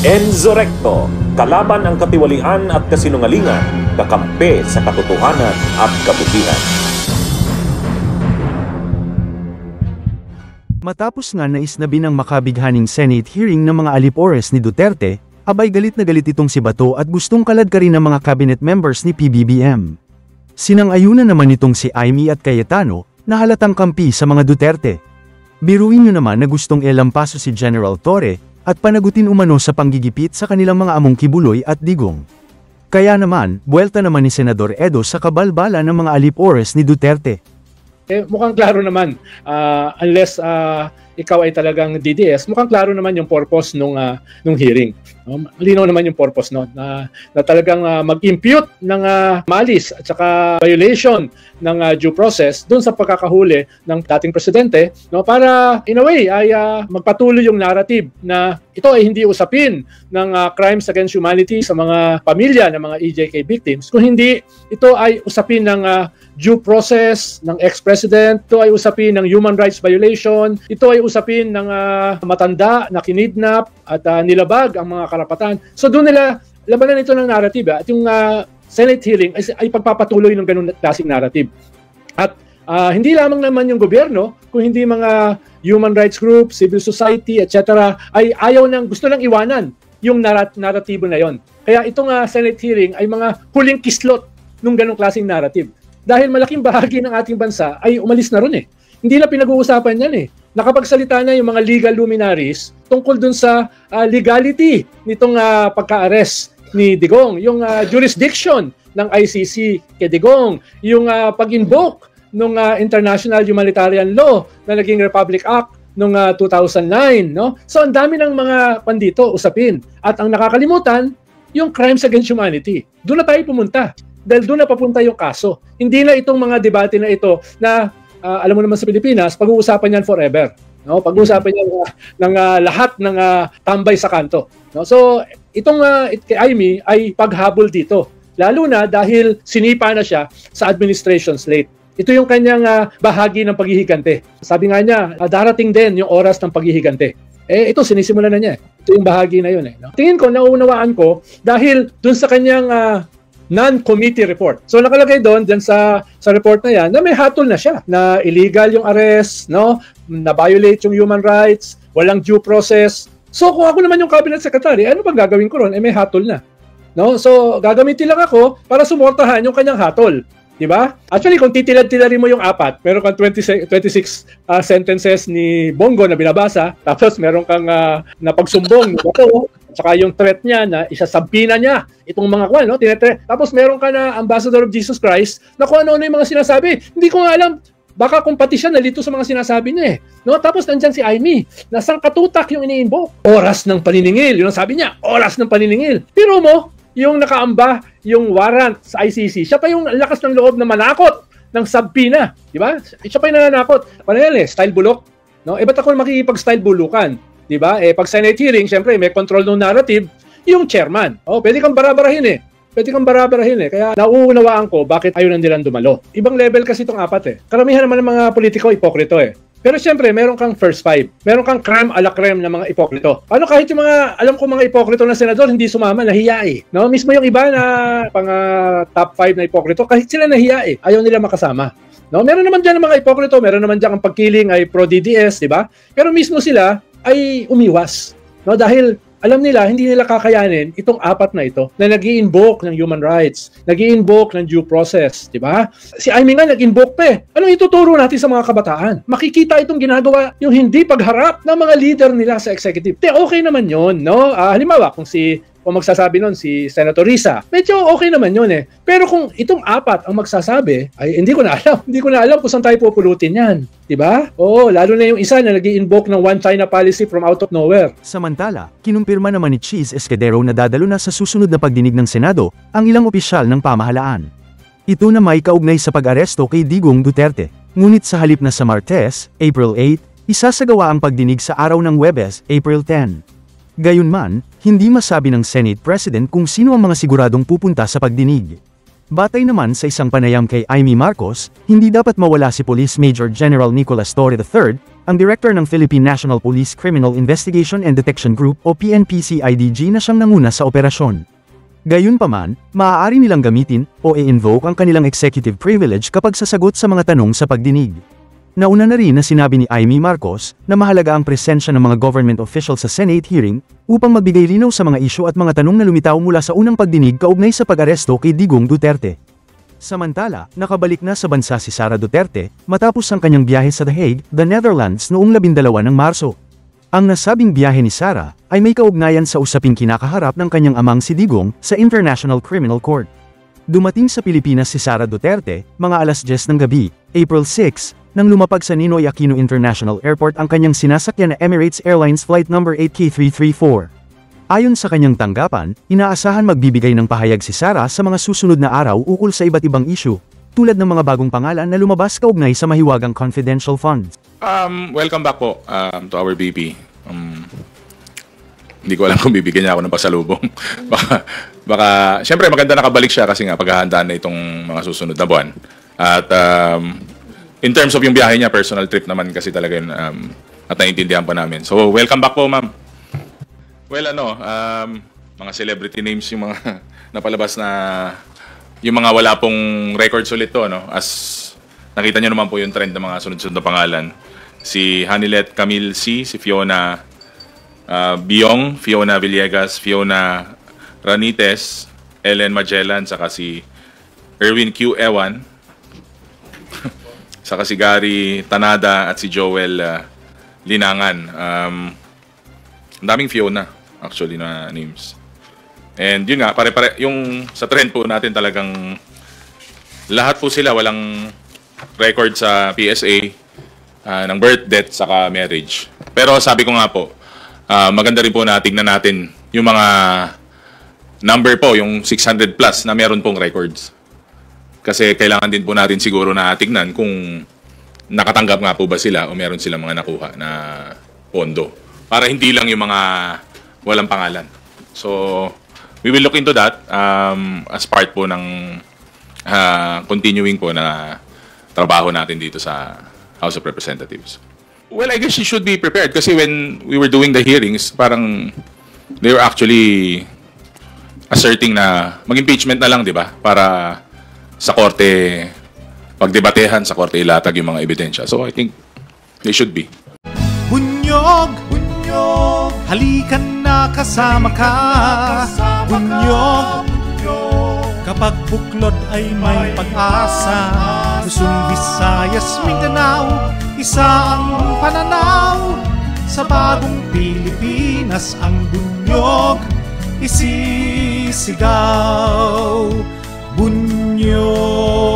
Enzo Recto, kalaban ang katiwalian at kasinungalingan, kakampi sa katotohanan at kabutihan. Matapos nga naisnabi ng makabighaning Senate hearing ng mga alipores ni Duterte, abay galit na galit itong si Bato at gustong kaladkarin ng mga cabinet members ni PBBM. Sinang-ayunan naman itong si Amy at Cayetano, na halatang kampi sa mga Duterte. Biruin nyo naman na gustong ilampaso si General Torre, at panagutin umano sa panggigipit sa kanilang mga among Kibuloy at Digong. Kaya naman, buwelta naman ni Senador Edo sa kabalbala ng mga alipores ni Duterte. Mukhang klaro naman, unless ikaw ay talagang DDS, mukhang klaro naman yung purpose nung hearing. Malinaw naman yung purpose na talagang mag-impute ng malis at saka violation ng due process dun sa pagkakahuli ng dating presidente, para in a way ay magpatuloy yung narrative na ito ay hindi usapin ng crimes against humanity sa mga pamilya ng mga EJK victims, kung hindi ito ay usapin ng due process ng ex-president, ito ay usapin ng human rights violation, ito ay usapin ng matanda na kinidnap at nilabag ang mga karapatan. So doon nila labanan ito ng narrative at yung Senate hearing ay pagpapatuloy ng ganung klaseng narrative. At hindi lamang naman yung gobyerno, kung hindi mga human rights groups, civil society, etc. ay ayaw gusto lang iwanan yung narratibo na yon. Kaya itong Senate hearing ay mga huling kislot ng ganung klaseng narrative. Dahil malaking bahagi ng ating bansa ay umalis na ron eh. Hindi na pinag-uusapan yan eh. Nakapagsalita na yung mga legal luminaries tungkol dun sa legality nitong pagka-arrest ni Digong, yung jurisdiction ng ICC kay Digong, yung pag-invoke ng International Humanitarian Law na naging Republic Act noong 2009. No? So ang dami ng mga pandito usapin. At ang nakakalimutan, yung crimes against humanity. Doon na tayo pumunta. Dahil doon na papunta yung kaso. Hindi na itong mga debate na ito na alam mo naman sa Pilipinas, pag-uusapan yan forever. No? Pag-uusapan yan ng lahat ng tambay sa kanto. No? So itong kay Amy ay paghabol dito. Lalo na dahil sinipa na siya sa administration slate. Ito yung kanyang bahagi ng paghihigante. Sabi nga niya, darating din yung oras ng paghihigante. Ito sinisimulan na niya. Ito yung bahagi na yun. No? Tingin ko, nauunawaan ko dahil dun sa kanyang non-committee report. So nakalagay doon dyan sa report na yan na may hatol na siya, na illegal yung arrest, no? Na violate yung human rights, walang due process. So kung ako naman yung cabinet secretary, ano bang gagawin ko ron? May hatol na. No? So gagamitin lang ako para sumortahan yung kanyang hatol. Diba? Actually, kung titilad-tilarin mo yung apat, meron kang 26 sentences ni Bongo na binabasa, tapos meron kang napagsumbong ni Bato, saka yung threat niya na isasampina niya itong mga kwan, no? Tapos meron ka na Ambassador of Jesus Christ na kung ano-ano yung mga sinasabi. Hindi ko nga alam, baka kung pati siya nalito sa mga sinasabi niya eh. No? Tapos nandyan si Amy, na sangkatutak yung ini-invoke. Oras ng paniningil, yun ang sabi niya, oras ng paniningil. Pero mo, yung nakaamba, yung warrant sa ICC, siya pa yung lakas ng loob na manakot ng subpoena, di ba? Siya pa yung nananakot. Ano yan style bulok? No? Ba't ako makikipag-style bulukan? Di ba? Pag Senate hearing, syempre, may control ng narrative, yung chairman. Pwede kang barabarahin eh. Pwede kang barabarahin eh. Kaya nauunawaan ko bakit ayaw nilang dumalo. Ibang level kasi itong apat eh. Karamihan naman ng mga politiko, ipokrito eh. Pero siyempre, meron kang first five. Meron kang creme a la creme na mga ipokrito. Paano kahit yung mga, alam ko mga ipokrito na senador, hindi sumama, nahiya eh. No? Mismo yung iba na pang top 5 na ipokrito, kahit sila nahiya eh. Ayaw nila makasama. No? Meron naman dyan ng mga ipokrito, meron naman dyan ang pagkiling ay pro-DDS, di ba? Pero mismo sila ay umiwas. No? Dahil alam nila, hindi nila kakayanin itong apat na ito na nag-i-invoke ng human rights, nag-i-invoke ng due process, di ba? Si Amy nga nag-invoke pa eh. Anong ituturo natin sa mga kabataan? Makikita itong ginagawa yung hindi pagharap ng mga leader nila sa executive. Okay naman yun, no? Halimbawa, kung magsasabi nun si Senator Risa, medyo okay naman yun eh. Pero kung itong apat ang magsasabi, ay hindi ko na alam. Hindi ko na alam kung saan tayo pupulutin yan. Diba? Lalo na yung isa na nag-i-invoke ng one China policy from out of nowhere. Samantala, kinumpirma naman ni Cheese Escudero na dadalo na sa susunod na pagdinig ng Senado ang ilang opisyal ng pamahalaan. Ito na may kaugnay sa pag-aresto kay Digong Duterte. Ngunit sa halip na sa Martes, April 8, isasagawa ang pagdinig sa araw ng Huwebes, April 10. Gayunman, hindi masabi ng Senate President kung sino ang mga siguradong pupunta sa pagdinig. Batay naman sa isang panayam kay Amy Marcos, hindi dapat mawala si Police Major General Nicolas Torre III ang Director ng Philippine National Police Criminal Investigation and Detection Group o PNP-CIDG na siyang nanguna sa operasyon. Gayunpaman, maaari nilang gamitin o i-invoke ang kanilang executive privilege kapag sasagot sa mga tanong sa pagdinig. Nauna na rin na sinabi ni Amy Marcos na mahalaga ang presensya ng mga government officials sa Senate hearing upang magbigay linaw sa mga isyu at mga tanong na lumitaw mula sa unang pagdinig kaugnay sa pag-aresto kay Digong Duterte. Samantala, nakabalik na sa bansa si Sara Duterte matapos ang kanyang biyahe sa The Hague, the Netherlands noong 12 ng Marso. Ang nasabing biyahe ni Sara ay may kaugnayan sa usaping kinakaharap ng kanyang amang si Digong sa International Criminal Court. Dumating sa Pilipinas si Sara Duterte, mga alas 10 ng gabi, April 6, nang lumapag sa Ninoy Aquino International Airport ang kanyang sinasakyan na Emirates Airlines Flight No. 8K334. Ayon sa kanyang tanggapan, inaasahan magbibigay ng pahayag si Sara sa mga susunod na araw ukol sa iba't ibang issue, tulad ng mga bagong pangalan na lumabas kaugnay sa mahiwagang confidential funds. Welcome back po to our BP. Hindi ko alam kung bibigyan niya ako ng pasalubong. baka, syempre maganda nakabalik siya kasi nga paghahandaan na itong mga susunod na buwan. At in terms of yung biyahe niya, personal trip naman kasi talaga yun at naiintindihan pa namin. So, welcome back po, ma'am. Well, mga celebrity names yung mga napalabas na yung mga wala pong records ulit to, no? As nakita niyo naman po yung trend ng mga sunod-sunod na pangalan. Si Hanilet Camille C, si Fiona Biong, Fiona Villegas, Fiona Ranites, Ellen Magellan, saka si Erwin Q. Ewan, saka si Gary Tanada at si Joel Linangan. Ang daming Fiona actually na names. And yun nga, pare-pare yung sa trend po natin talagang lahat po sila walang record sa PSA ng birth, death, saka marriage. Pero sabi ko nga po, maganda rin po na tignan natin yung mga number po, yung 600 plus na meron pong records. Kasi kailangan din po natin siguro na tignan kung nakatanggap nga po ba sila o meron silang mga nakuha na pondo. Para hindi lang yung mga walang pangalan. So, we will look into that as part po ng continuing po na trabaho natin dito sa House of Representatives. Well, I guess you should be prepared kasi when we were doing the hearings, parang they were actually asserting na mag-impeachment na lang, di ba? Para sa korte, pagdebatehan sa korte ilatag yung mga ebidensya. So I think they should be. Bunyog, bunyog, halikan na kasama ka. Bunyog, kapag buklod ay may pag-asa. Luzon, Visayas, Mindanao, isa ang pananaw. Sa bagong Pilipinas ang bunyog isisigaw. Bunyog.